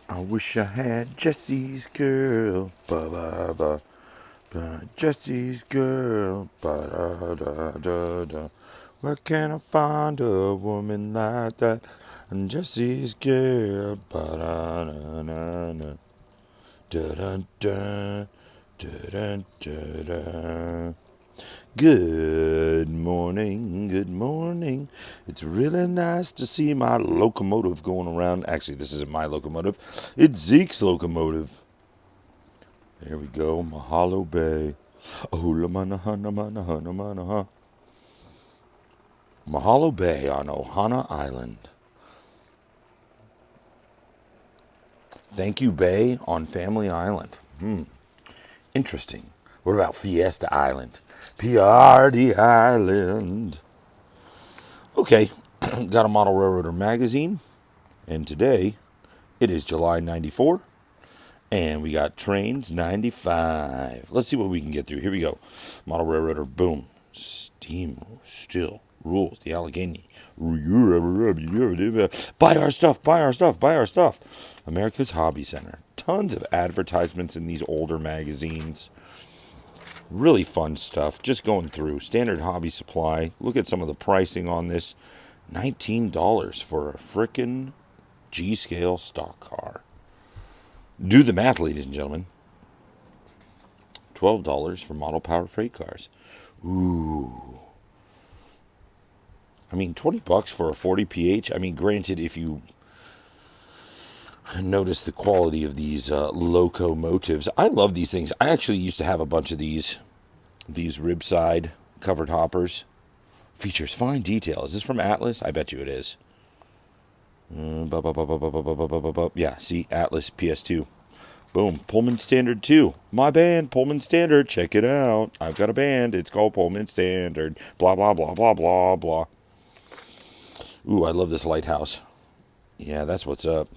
I wish I had Jesse's girl, ba ba ba ba. Jesse's girl, ba da da da da. Where can I find a woman like that? And Jesse's girl, ba da da da da. Da da da da da da. Good morning, good morning. It's really nice to see my locomotive going around. Actually, this isn't my locomotive, it's Zeke's locomotive. There we go, Mahalo Bay. Mahalo Bay on Ohana Island. Thank you, Bay on Family Island. Interesting. What about Fiesta Island? PRD Island. Okay, got a Model Railroader magazine, and today it is July 94, and we got Trains 95. Let's see what we can get through. Here we go. Model Railroader, boom. Steam still rules the Allegheny. Buy our stuff, buy our stuff, buy our stuff. America's Hobby Center. Tons of advertisements in these older magazines. Really fun stuff. Just going through. Standard Hobby Supply. Look at some of the pricing on this. $19 for a frickin' G-scale stock car. Do the math, ladies and gentlemen. $12 for model power freight cars. Ooh. I mean, $20 for a 40 PH. I mean, granted, if you notice the quality of these locomotives, I love these things. I actually used to have a bunch of these ribside covered hoppers. Features fine detail. Is this from Atlas? I bet you it is. Yeah, see, Atlas PS2. Boom, Pullman Standard 2. My band, Pullman Standard. Check it out. I've got a band. It's called Pullman Standard. Blah, blah, blah, blah, blah, blah. Ooh, I love this lighthouse. Yeah, that's what's up.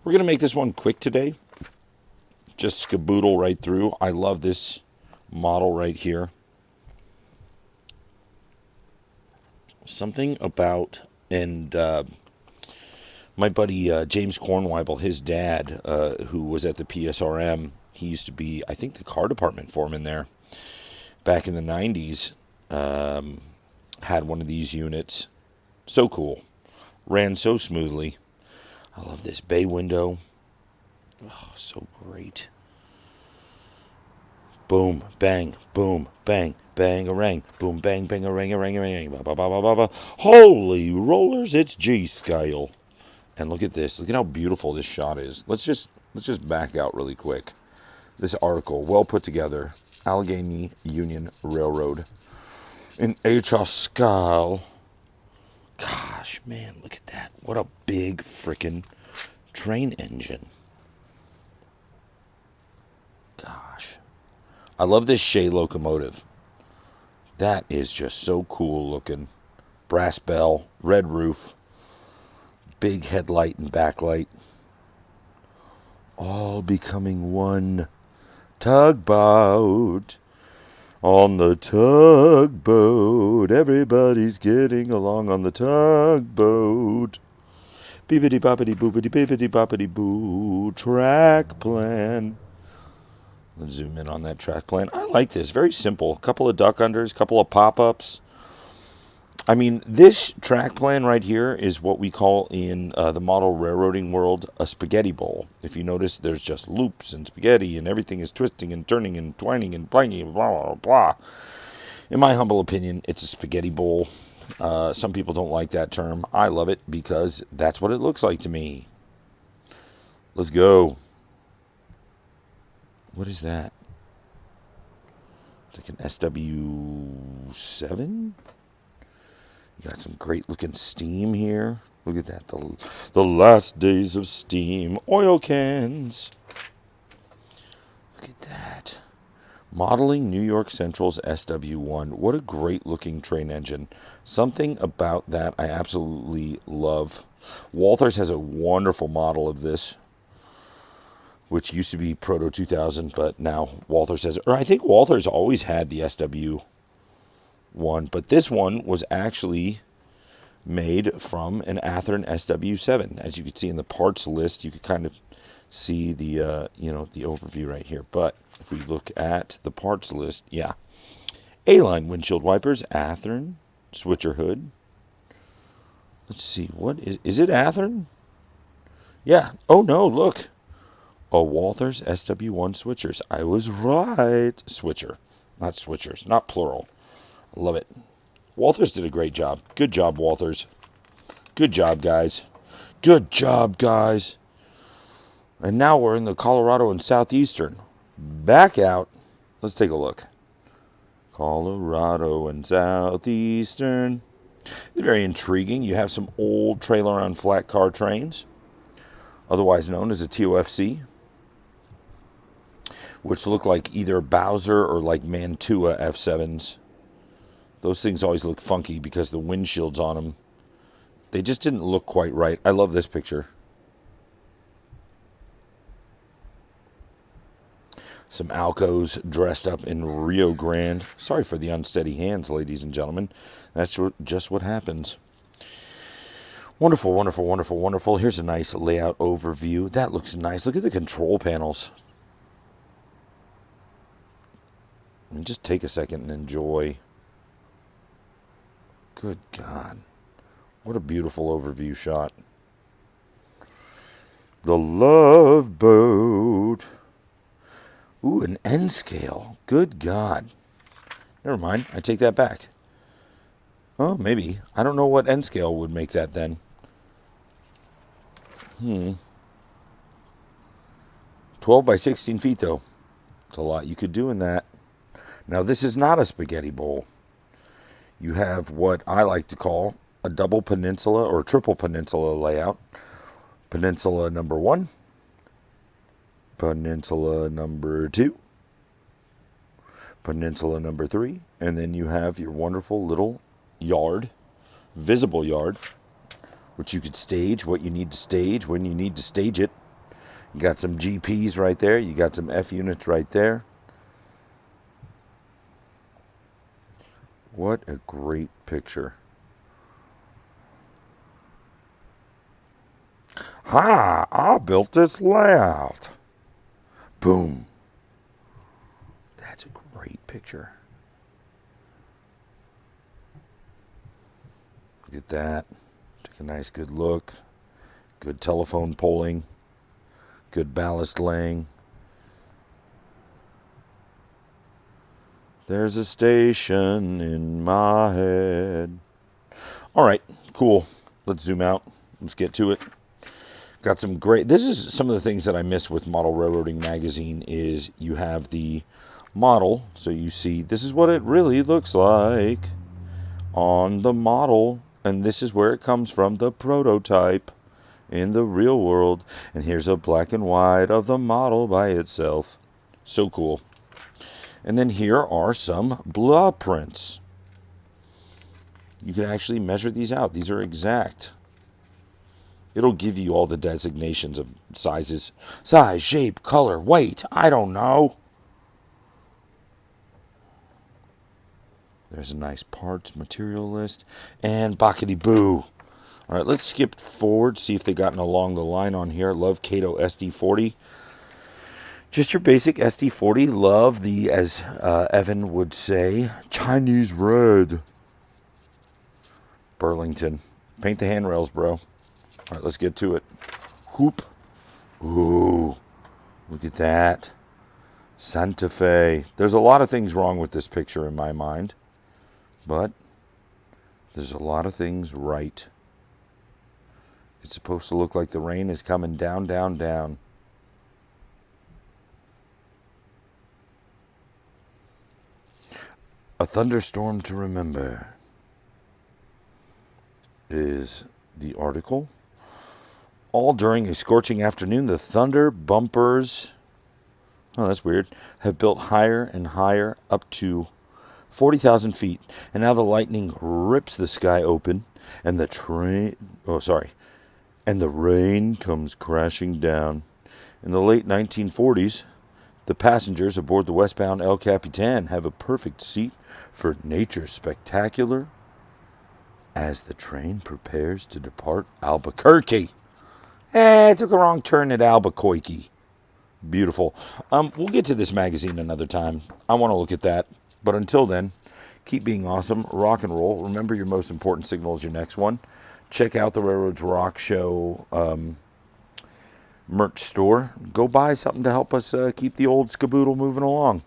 We're going to make this one quick today. Just skaboodle right through. I love this model right here. Something about, and my buddy James Cornweibel, his dad, who was at the PSRM, he used to be, I think, the car department foreman there back in the 90s, had one of these units. So cool. Ran so smoothly. I love this bay window. Oh, so great. Boom, bang, boom, bang, bang-a-rang, boom, bang, bang-a-rang, a-rang, ba ba ba ba ba ba. Holy rollers, it's G-scale. And look at this. Look at how beautiful this shot is. Let's just back out really quick. This article, well put together. Allegheny Union Railroad in H.A. Gosh, man, look at that. What a big frickin' train engine. Gosh. I love this Shea locomotive. That is just so cool looking. Brass bell, red roof, big headlight and backlight. All becoming one tugboat. On the tugboat, everybody's getting along on the tugboat. Beepity boppity boopity beepity boppity boo. Track plan. Let's zoom in on that track plan. I like this. Very simple. A couple of duck unders, couple of pop-ups. I mean, this track plan right here is what we call in the model railroading world a spaghetti bowl. If you notice, there's just loops and spaghetti, and everything is twisting and turning and twining and planging and blah, blah, blah. In my humble opinion, it's a spaghetti bowl. Some people don't like that term. I love it because that's what it looks like to me. Let's go. What is that? It's like an SW7? You got some great looking steam here. Look at that. The last days of steam. Oil cans. Look at that. Modeling New York Central's SW1. What a great looking train engine. Something about that I absolutely love. Walthers has a wonderful model of this, which used to be Proto 2000, but now Walthers has, or I think Walthers always had the SW1, but this one was actually made from an Athearn SW7. As you can see in the parts list, you can kind of see the the overview right here. But if we look at the parts list, yeah, A-line windshield wipers, Athearn, switcher hood. Let's see, what is it Athearn? Yeah. Oh no, look. Oh, Walthers SW1 switchers. I was right. Switcher, not switchers, not plural. I love it. Walthers did a great job. Good job, Walthers. Good job, guys. Good job, guys. And now we're in the Colorado and Southeastern. Back out. Let's take a look. Colorado and Southeastern. It's very intriguing. You have some old trailer on flat car trains, otherwise known as a TOFC, which look like either Bowser or like Mantua F7s. Those things always look funky because the windshields on them, they just didn't look quite right. I love this picture. Some Alcos dressed up in Rio Grande. Sorry for the unsteady hands, ladies and gentlemen. That's just what happens. Wonderful, wonderful, wonderful, wonderful. Here's a nice layout overview. That looks nice. Look at the control panels. And just take a second and enjoy. Good God. What a beautiful overview shot. The Love Boat. Ooh, an N scale. Good God. Never mind. I take that back. Oh, maybe. I don't know what N scale would make that then. 12 by 16 feet, though. It's a lot you could do in that. Now, this is not a spaghetti bowl. You have what I like to call a double peninsula or triple peninsula layout. Peninsula number 1. Peninsula number 2. Peninsula number 3. And then you have your wonderful little yard, visible yard, which you could stage what you need to stage when you need to stage it. You got some GPs right there. You got some F units right there. What a great picture. Hi, I built this layout. Boom. That's a great picture. Look at that. Take a nice good look. Good telephone polling. Good ballast laying. There's a station in my head. All right, cool. Let's zoom out. Let's get to it. Got some great, this is some of the things that I miss with Model Railroading Magazine is you have the model. So you see, this is what it really looks like on the model. And this is where it comes from, the prototype in the real world. And here's a black and white of the model by itself. So cool. And then here are some blueprints. You can actually measure these out. These are exact. It'll give you all the designations of sizes. Size, shape, color, weight. I don't know. There's a nice parts material list. And Bakity Boo. All right, let's skip forward, see if they've gotten along the line on here. Love Kato SD40. Just your basic SD40. Love the, as Evan would say, Chinese red. Burlington. Paint the handrails, bro. All right, let's get to it. Hoop. Ooh, look at that. Santa Fe. There's a lot of things wrong with this picture in my mind, but there's a lot of things right. It's supposed to look like the rain is coming down, down, down. A thunderstorm to remember is the article. All during a scorching afternoon, the thunder bumpers, oh, that's weird, have built higher and higher up to 40,000 feet. And now the lightning rips the sky open and and the rain comes crashing down. In the late 1940s, the passengers aboard the westbound El Capitan have a perfect seat for nature's spectacular as the train prepares to depart Albuquerque. It took a wrong turn at Albuquerque. Beautiful. We'll get to this magazine another time. I want to look at that. But until then, keep being awesome. Rock and roll. Remember, your most important signal is your next one. Check out the Railroads Rock Show merch store. Go buy something to help us keep the old skaboodle moving along.